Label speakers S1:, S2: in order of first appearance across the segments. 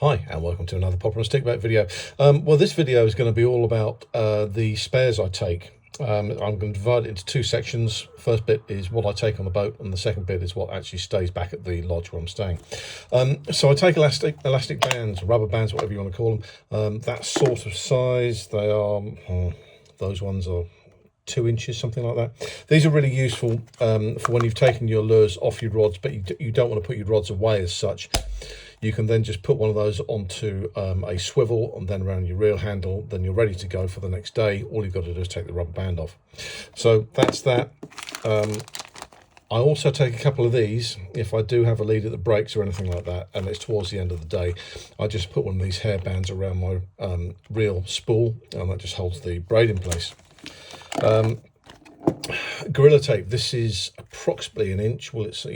S1: Hi and welcome to another Popper and Stickbait video. Well, this video is going to be all about the spares I take. I'm going to divide it into two sections. First bit is what I take on the boat, and the second bit is what actually stays back at the lodge where I'm staying. So I take elastic bands, rubber bands, whatever you want to call them. That sort of size. They are, those ones are 2 inches, something like that. These are really useful for when you've taken your lures off your rods, but you don't want to put your rods away as such. You can then just put one of those onto a swivel and then around your reel handle. Then you're ready to go for the next day. All you've got to do is take the rubber band off. So that's that. I also take a couple of these if I do have a leader that breaks or anything like that, and it's towards the end of the day. I just put one of these hair bands around my reel spool, and that just holds the braid in place. Gorilla tape. This is approximately an inch. Well, it's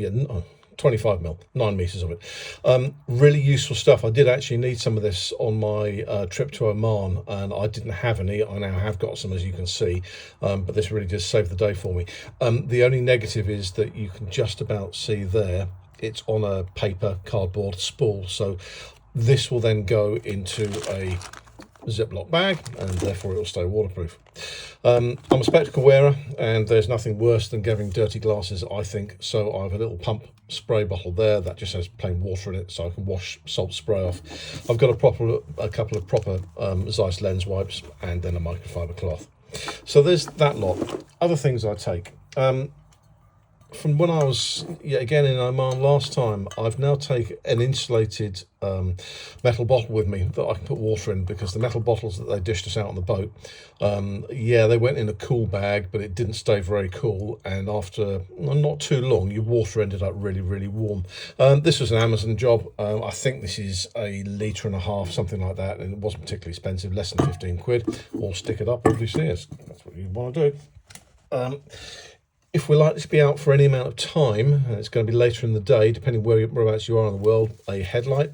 S1: 25 mil, 9 meters of it. Really useful stuff. I did actually need some of this on my trip to Oman, and I didn't have any. I now have got some, as you can see, but this really does save the day for me. The only negative is that you can just about see there, it's on a paper cardboard spool, so this will then go into a Ziploc bag and therefore it will stay waterproof. I'm a spectacle wearer, and there's nothing worse than getting dirty glasses, I think, so I have a little pump spray bottle there that just has plain water in it, so I can wash salt spray off. I've got a couple of proper Zeiss lens wipes and then a microfiber cloth. So there's that lot. Other things I take. From when I was again in Oman last time, I've now taken an insulated metal bottle with me that I can put water in, because the metal bottles that they dished us out on the boat, they went in a cool bag, but it didn't stay very cool, and after not too long your water ended up really warm. This was an Amazon job. I think this is a litre and a half, something like that, and it wasn't particularly expensive, less than 15 quid. Or stick it up, obviously, that's what you want to do. If we're likely to be out for any amount of time, and it's going to be later in the day, depending whereabouts you are in the world, a headlight.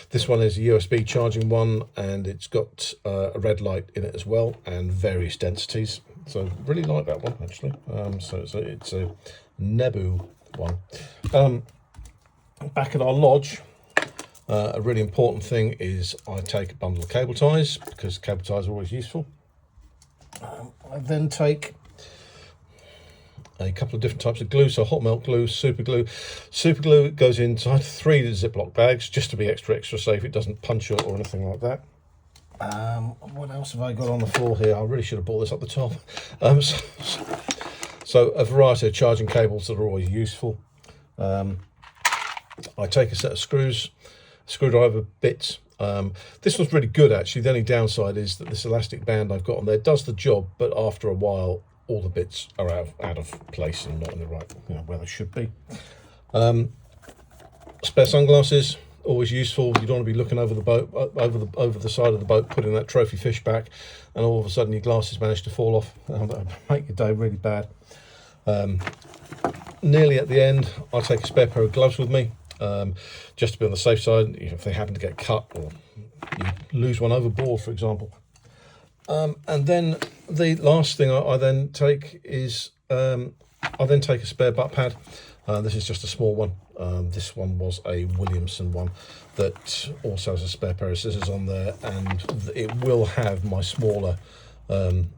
S1: This one is a USB charging one, and it's got a red light in it as well, and various densities. So really like that one, actually. So it's a Nebu one. Back at our lodge, a really important thing is I take a bundle of cable ties, because cable ties are always useful. I then take a couple of different types of glue, so hot melt glue, super glue. Super glue goes inside 3 Ziploc bags just to be extra safe. It doesn't punch or anything like that. What else have I got on the floor here? I really should have brought this up the top. So a variety of charging cables that are always useful. I take a set of screws, screwdriver bits. This one's really good, actually. The only downside is that this elastic band I've got on there does the job, but after a while all the bits are out of place and not in the right, where they should be. Spare sunglasses, always useful. You don't want to be looking over the boat, over the side of the boat, putting that trophy fish back, and all of a sudden your glasses manage to fall off. That'll make your day really bad. Nearly at the end, I take a spare pair of gloves with me, just to be on the safe side, if they happen to get cut or you lose one overboard, for example. And then the last thing I then take is I then take a spare butt pad. This is just a small one. This one was a Williamson one that also has a spare pair of scissors on there, and it will have my smaller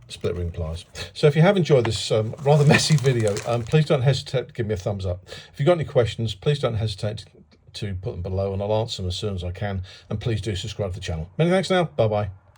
S1: split ring pliers. So if you have enjoyed this rather messy video, please don't hesitate to give me a thumbs up. If you've got any questions, please don't hesitate to put them below, and I'll answer them as soon as I can. And please do subscribe to the channel. Many thanks now. Bye bye.